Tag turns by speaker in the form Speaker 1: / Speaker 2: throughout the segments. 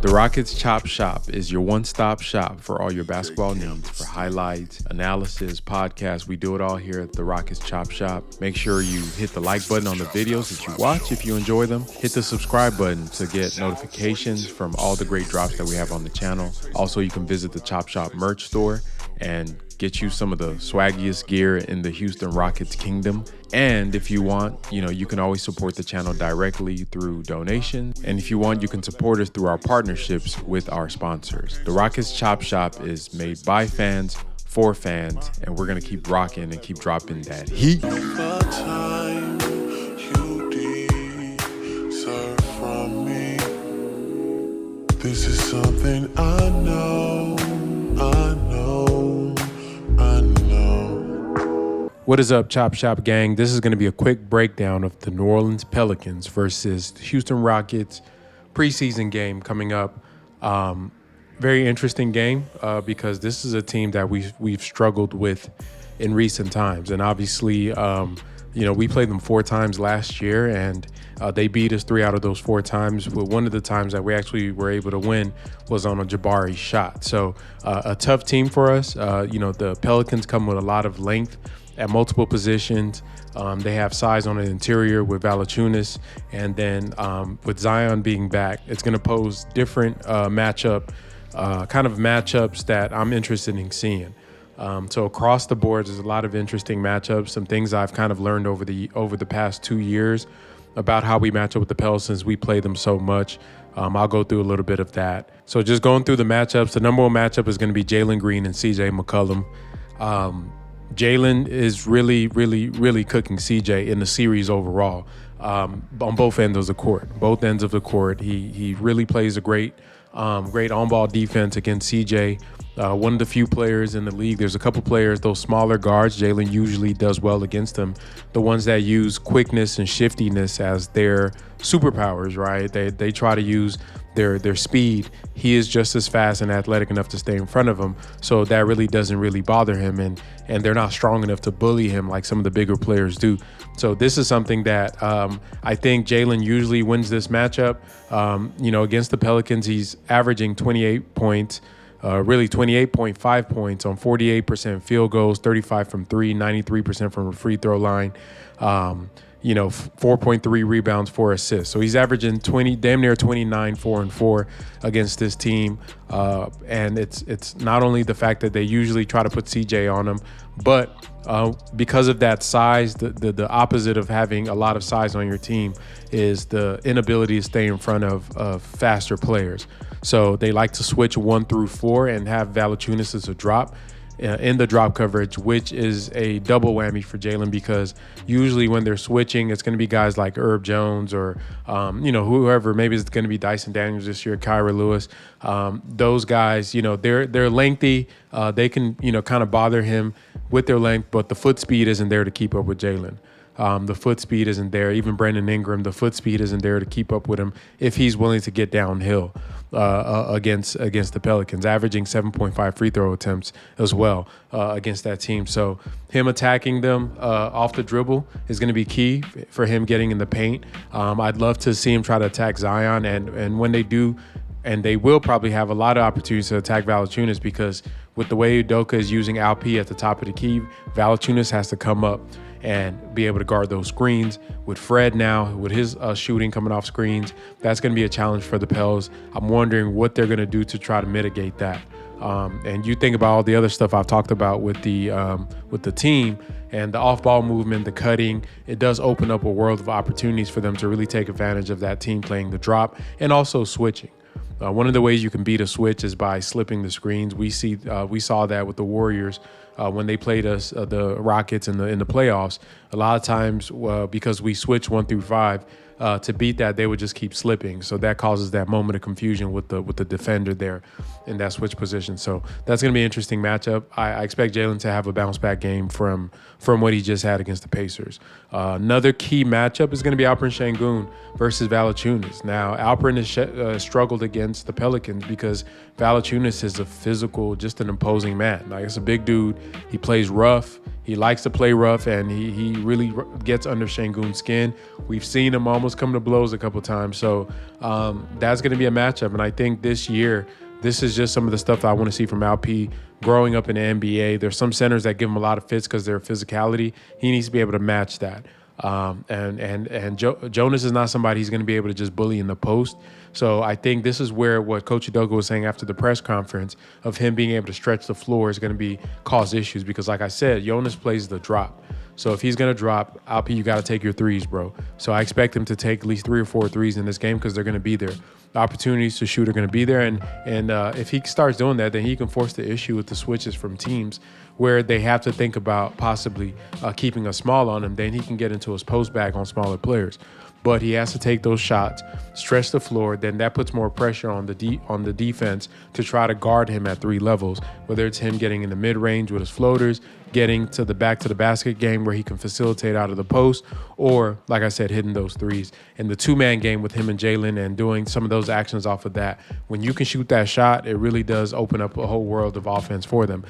Speaker 1: The Rockets Chop Shop is your one-stop shop for all your basketball needs for highlights, analysis, podcasts. We do it all here at the Rockets Chop Shop. Make sure you hit the like button on the videos that you watch if you enjoy them. Hit the subscribe button to get notifications from all the great drops that we have on the channel. Also, you can visit the Chop Shop merch store and get you some of the swaggiest gear in the Houston Rockets kingdom. And if you want, you can always support the channel directly through donations. And if you want, you can support us through our partnerships with our sponsors. The Rockets Chop Shop is made by fans, for fans, and we're gonna keep rocking and keep dropping that heat.
Speaker 2: This is something I know.
Speaker 1: What is up, Chop Shop gang? This is going to be a quick breakdown of the New Orleans Pelicans versus the Houston Rockets preseason game coming up. Very interesting game because this is a team that we've struggled with in recent times, and obviously, we played them 4 times last year, and they beat us 3 out of those 4 times. But one of the times that we actually were able to win was on a Jabari shot. So a tough team for us. The Pelicans come with a lot of length at multiple positions. They have size on the interior with Valanciunas, and then with Zion being back, it's going to pose different matchups that I'm interested in seeing. So across the board, there's a lot of interesting matchups, some things I've kind of learned over the past 2 years about how we match up with the Pelicans. We play them so much. I'll go through a little bit of that. So just going through the matchups, the number one matchup is going to be Jalen Green and CJ McCollum. Jalen is really, really, really cooking CJ in the series overall on both ends of the court. He really plays a great on-ball defense against CJ. One of the few players in the league. There's a couple players, those smaller guards, Jalen usually does well against them. The ones that use quickness and shiftiness as their superpowers, right? They try to use their speed. He is just as fast and athletic enough to stay in front of him, so that really doesn't really bother him, and they're not strong enough to bully him like some of the bigger players do. So this is something that I think Jalen usually wins this matchup. Against the Pelicans, he's averaging 28 points, really 28.5 points on 48% field goals, 35 from 3, 93% from the free throw line. 4.3 rebounds, 4 assists. So he's averaging damn near 29, 4 and 4 against this team. And it's not only the fact that they usually try to put CJ on him, but because of that size, the opposite of having a lot of size on your team is the inability to stay in front of faster players. So they like to switch 1 through 4 and have Valanciunas as a drop in the drop coverage, which is a double whammy for Jalen, because usually when they're switching, it's going to be guys like Herb Jones or, whoever. Maybe it's going to be Dyson Daniels this year, Kyra Lewis. Those guys, they're lengthy. They can, kind of bother him with their length, but the foot speed isn't there to keep up with Jalen. The foot speed isn't there. Even Brandon Ingram, the foot speed isn't there to keep up with him if he's willing to get downhill against the Pelicans, averaging 7.5 free throw attempts as well against that team. So him attacking them off the dribble is going to be key for him getting in the paint. I'd love to see him try to attack Zion, and when they do, and they will probably have a lot of opportunities to attack Valanciunas, because with the way Udoka is using Alp at the top of the key, Valanciunas has to come up and be able to guard those screens. With Fred now, with his shooting coming off screens, that's going to be a challenge for the Pels. I'm wondering what they're going to do to try to mitigate that. And you think about all the other stuff I've talked about with the team and the off-ball movement, the cutting. It does open up a world of opportunities for them to really take advantage of that team playing the drop and also switching. One of the ways you can beat a switch is by slipping the screens. We saw that with the Warriors when they played us, the Rockets in the playoffs. A lot of times, because we switch 1 through 5, to beat that, they would just keep slipping. So that causes that moment of confusion with the defender there in that switch position. So that's going to be an interesting matchup. I expect Jalen to have a bounce back game from what he just had against the Pacers. Another key matchup is going to be Alperen Sengun versus Valanciunas. Now, Alperen has struggled against the Pelicans because Valanciunas is a physical, just an imposing man. Like, it's a big dude. He plays rough. He likes to play rough, and he really gets under Sengun's skin. We've seen him almost come to blows a couple times. So that's going to be a matchup. And I think this year, this is just some of the stuff that I want to see from Alp growing up in the NBA. There's some centers that give him a lot of fits because of their physicality. He needs to be able to match that. Jonas is not somebody he's going to be able to just bully in the post. So I think this is where what Coach Udoka was saying after the press conference of him being able to stretch the floor is going to cause issues because, like I said, Jonas plays the drop. So if he's going to drop, Alp, you got to take your threes, bro. So I expect him to take at least 3 or 4 threes in this game because they're going to be there. The opportunities to shoot are going to be there. And if he starts doing that, then he can force the issue with the switches from teams where they have to think about possibly keeping a small on him. Then he can get into his post back on smaller players. But he has to take those shots, stretch the floor. Then that puts more pressure on the defense to try to guard him at 3 levels, whether it's him getting in the mid-range with his floaters, getting to the back to the basket game where he can facilitate out of the post, or, like I said, hitting those threes. And the 2-man game with him and Jalen and doing some of those actions off of that, when you can shoot that shot, it really does open up a whole world of offense for them.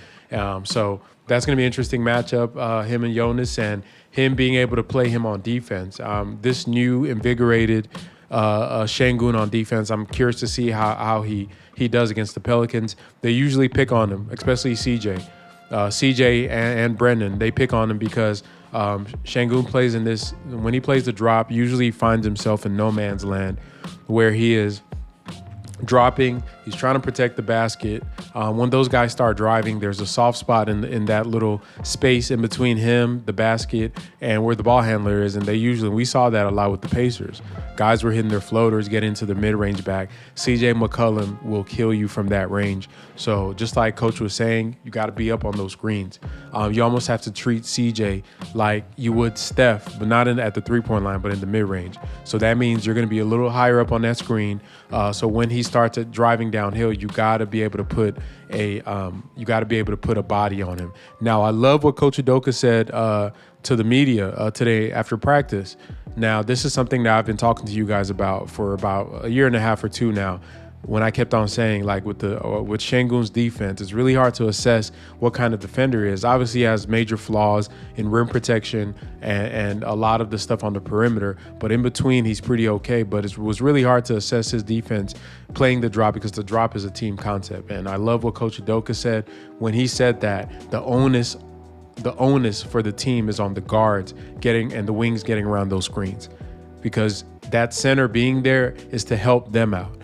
Speaker 1: So that's going to be an interesting matchup, him and Jonas, and him being able to play him on defense. This new invigorated Sengun on defense, I'm curious to see how he does against the Pelicans. They usually pick on him, especially CJ. CJ and Brendan, they pick on him because Sengun plays in this, when he plays the drop, usually he finds himself in no man's land where he is dropping. He's trying to protect the basket. When those guys start driving, there's a soft spot in that little space in between him, the basket, and where the ball handler is. And we saw that a lot with the Pacers. Guys were hitting their floaters, getting into the mid-range back. CJ McCollum will kill you from that range. So just like Coach was saying, you got to be up on those screens. You almost have to treat CJ like you would Steph, but not at the three-point line, but in the mid-range. So that means you're going to be a little higher up on that screen. So when he starts driving downhill, you got to be able to put a body on him. Now, I love what Coach Udoka said to the media today after practice. Now, this is something that I've been talking to you guys about for about a year and a half or 2 now. When I kept on saying, like with Sengun's defense, it's really hard to assess what kind of defender he is. Obviously, he has major flaws in rim protection and a lot of the stuff on the perimeter. But in between, he's pretty okay. But it was really hard to assess his defense playing the drop because the drop is a team concept. And I love what Coach Udoka said when he said that the onus for the team is on the guards and the wings getting around those screens, because that center being there is to help them out.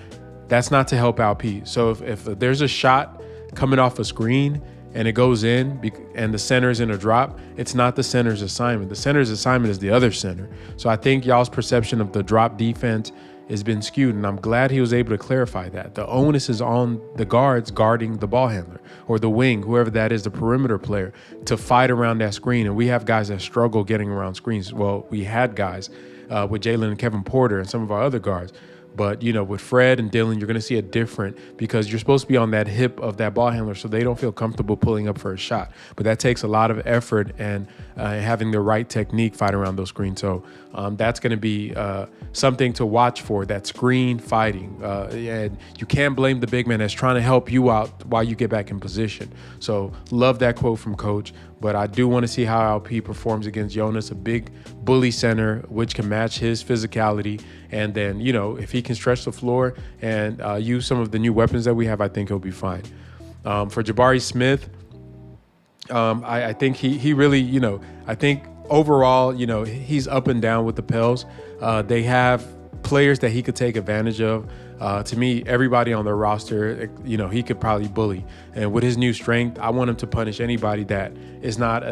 Speaker 1: That's not to help Alp. So if there's a shot coming off a screen and it goes in and the center's in a drop, it's not the center's assignment. The center's assignment is the other center. So I think y'all's perception of the drop defense has been skewed, and I'm glad he was able to clarify that. The onus is on the guards guarding the ball handler or the wing, whoever that is, the perimeter player, to fight around that screen. And we have guys that struggle getting around screens. Well, we had guys with Jalen and Kevin Porter and some of our other guards. But, with Fred and Dylan, you're going to see it different because you're supposed to be on that hip of that ball handler so they don't feel comfortable pulling up for a shot. But that takes a lot of effort and having the right technique fight around those screens. So that's going to be something to watch for, that screen fighting. And you can't blame the big man that's trying to help you out while you get back in position. So love that quote from Coach. But I do want to see how Alp performs against Jonas, a big bully center, which can match his physicality. And then, if he can stretch the floor and use some of the new weapons that we have, I think he'll be fine. For Jabari Smith, I think he really, I think overall, he's up and down with the Pels. They have players that he could take advantage of. To me, everybody on their roster, he could probably bully. And with his new strength, I want him to punish anybody that is not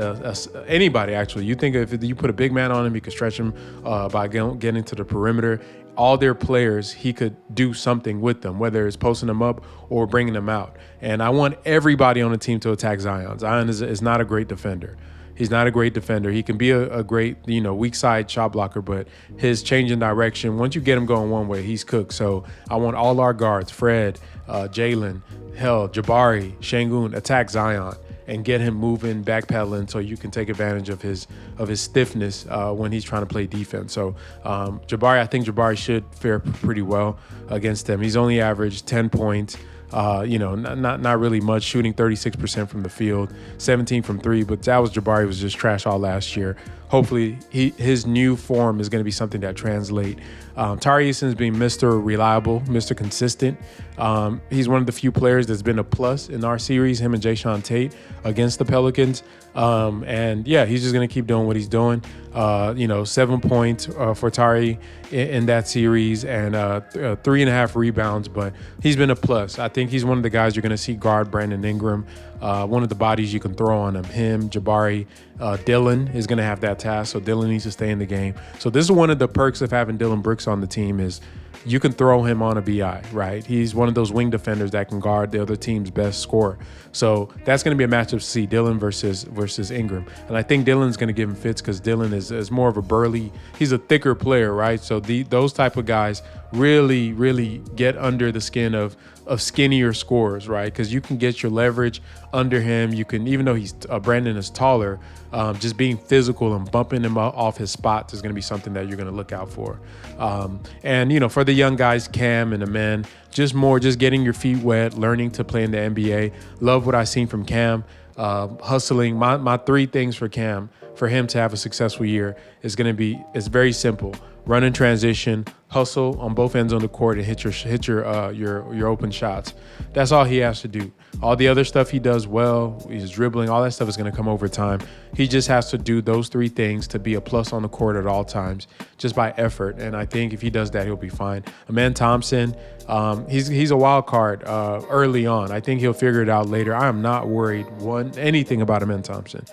Speaker 1: anybody, actually. You think if you put a big man on him, he could stretch him by getting to the perimeter. All their players, he could do something with them, whether it's posting them up or bringing them out. And I want everybody on the team to attack Zion. Zion is not a great defender. He's not a great defender. He can be a great, weak side shot blocker, but his change in direction, once you get him going one way, he's cooked. So I want all our guards, Fred, Jalen, Jabari, Sengun, attack Zion and get him moving, backpedaling, so you can take advantage of his stiffness when he's trying to play defense. So I think Jabari should fare pretty well against them. He's only averaged 10 points, Not really much, shooting 36% from the field, 17 from three. But Zawaz Jabari was just trash all last year. Hopefully, his new form is going to be something that translate. Tari Eason's being Mr. Reliable, Mr. Consistent. He's one of the few players that's been a plus in our series, him and Jayshawn Tate against the Pelicans. He's just going to keep doing what he's doing. 7 points for Tari in that series and 3.5 rebounds, but he's been a plus. I think he's one of the guys you're going to see guard Brandon Ingram, one of the bodies you can throw on him, Jabari. Dylan is going to have that task, so Dylan needs to stay in the game. So this is one of the perks of having Dylan Brooks on the team is you can throw him on a BI, right? He's one of those wing defenders that can guard the other team's best scorer. So that's going to be a matchup to see, Dylan versus Ingram. And I think Dylan's going to give him fits because Dylan is more of a burly, he's a thicker player, right? So those type of guys really, really get under the skin of skinnier scorers, right? Because you can get your leverage under him. You can, even though Brandon is taller, just being physical and bumping him off his spots is going to be something that you're going to look out for. For the young guys, Cam and Amen, just getting your feet wet, learning to play in the NBA. Love what I've seen from Cam, hustling. My three things for Cam, for him to have a successful year is going to be, it's very simple. Run in transition, hustle on both ends on the court, and hit your open shots. That's all he has to do. All the other stuff he does well, he's dribbling, all that stuff is going to come over time. He just has to do those three things to be a plus on the court at all times, just by effort. And I think if he does that, he'll be fine. Amen Thompson, he's a wild card early on. I think he'll figure it out later. I am not worried anything about Amen Thompson.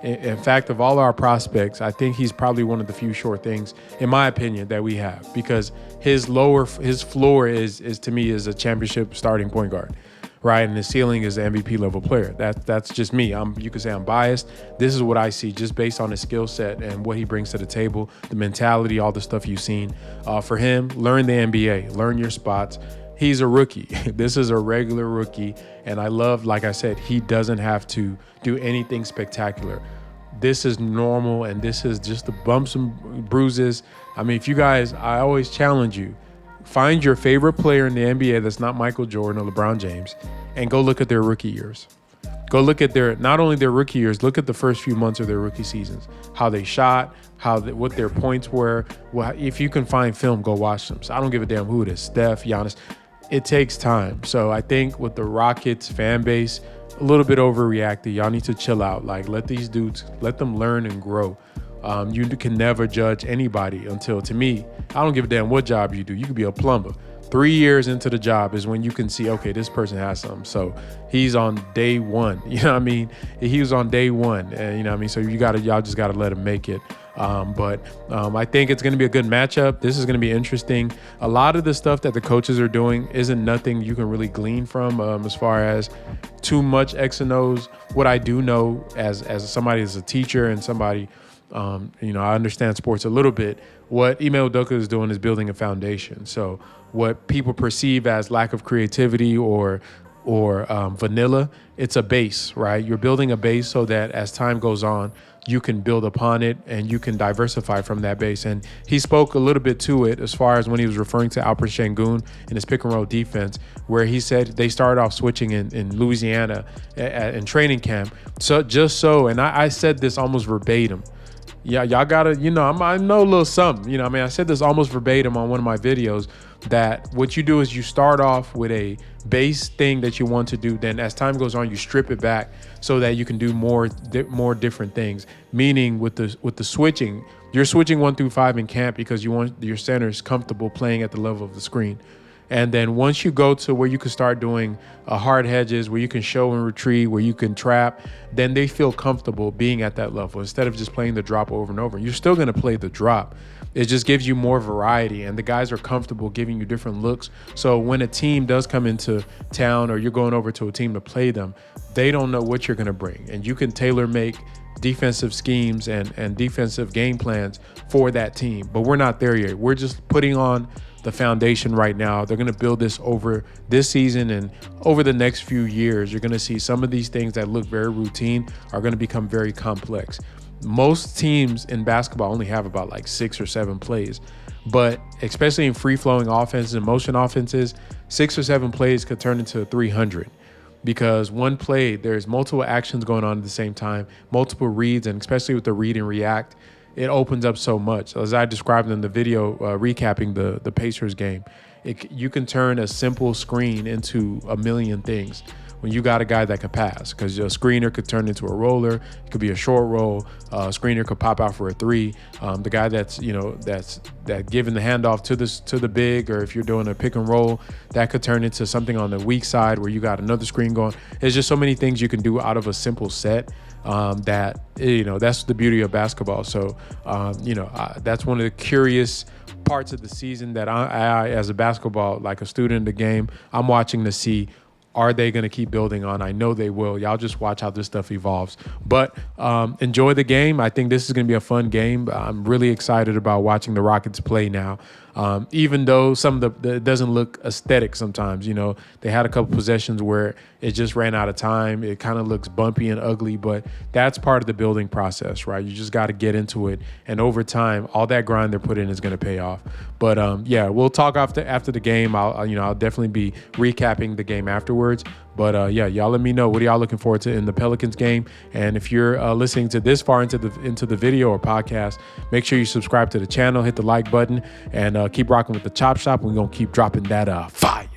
Speaker 1: In fact, of all our prospects, I think he's probably one of the few short things, in my opinion, that we have, because his floor is to me is a championship starting point guard, right? And his ceiling is an MVP level player. That's just me. You could say I'm biased. This is what I see just based on his skill set and what he brings to the table, the mentality, all the stuff you've seen. For him, learn the NBA, learn your spots. He's a rookie. This is a regular rookie. And I love, like I said, he doesn't have to do anything spectacular. This is normal, and this is just the bumps and bruises. I mean, if you guys, I always challenge you, find your favorite player in the NBA that's not Michael Jordan or LeBron James, and go look at their rookie years. Go look at not only their rookie years, look at the first few months of their rookie seasons, how they shot, what their points were. Well, if you can find film, go watch them. So I don't give a damn who it is, Steph, Giannis. It takes time. So I think with the Rockets fan base, a little bit overreacted. Y'all need to chill out. Like, let these dudes, let them learn and grow. You can never judge anybody until, to me, I don't give a damn what job you do. You could be a plumber. 3 years into the job is when you can see, okay, this person has something. So he's on day one. You know what I mean? He was on day one. And, you know what I mean? So y'all just got to let him make it. I think it's going to be a good matchup. This is going to be interesting. A lot of the stuff that the coaches are doing isn't nothing you can really glean from as far as too much X and O's. What I do know as somebody as a teacher and somebody, I understand sports a little bit. What Ime Udoka is doing is building a foundation. So what people perceive as lack of creativity or vanilla, it's a base, right? You're building a base so that as time goes on, you can build upon it and you can diversify from that base. And he spoke a little bit to it as far as when he was referring to Alperen Sengun in his pick and roll defense, where he said they started off switching in Louisiana in training camp. And I said this almost verbatim. Yeah, y'all gotta, I know a little something. I said this almost verbatim on one of my videos, that what you do is you start off with a base thing that you want to do. Then as time goes on, you strip it back so that you can do more different things. Meaning with the switching, you're switching 1 through 5 in camp because you want your centers comfortable playing at the level of the screen. And then once you go to where you can start doing hard hedges, where you can show and retreat, where you can trap, then they feel comfortable being at that level instead of just playing the drop over and over. You're still going to play the drop. It just gives you more variety, and the guys are comfortable giving you different looks. So when a team does come into town or you're going over to a team to play them, they don't know what you're going to bring. And you can tailor make defensive schemes and defensive game plans for that team. But we're not there yet. We're just putting on the foundation right now. They're going to build this over this season and over the next few years. You're going to see some of these things that look very routine are going to become very complex. Most teams in basketball only have about like 6 or 7 plays, but especially in free-flowing offenses and motion offenses, 6 or 7 plays could turn into 300. Because one play, there's multiple actions going on at the same time, multiple reads, and especially with the read and react, it opens up so much. As I described in the video recapping the Pacers game, you can turn a simple screen into a million things when you got a guy that could pass, because a screener could turn into a roller. It could be a short roll. A screener could pop out for a three. The guy that's giving the handoff to the big, or if you're doing a pick and roll, that could turn into something on the weak side where you got another screen going. There's just so many things you can do out of a simple set. That's the beauty of basketball. So, that's one of the curious parts of the season that I as a basketball, like a student of the game, I'm watching to see, are they going to keep building on? I know they will. Y'all just watch how this stuff evolves. But enjoy the game. I think this is going to be a fun game. I'm really excited about watching the Rockets play now. Even though some of it doesn't look aesthetic sometimes. They had a couple possessions where it just ran out of time. It kind of looks bumpy and ugly, but that's part of the building process, right? You just got to get into it. And over time, all that grind they're put in is going to pay off. But we'll talk after the game. I'll definitely be recapping the game afterwards. But y'all let me know, what are y'all looking forward to in the Pelicans game? And if you're listening to this far into the video or podcast, make sure you subscribe to the channel, hit the like button, and keep rocking with the Chop Shop. We're gonna keep dropping that fire.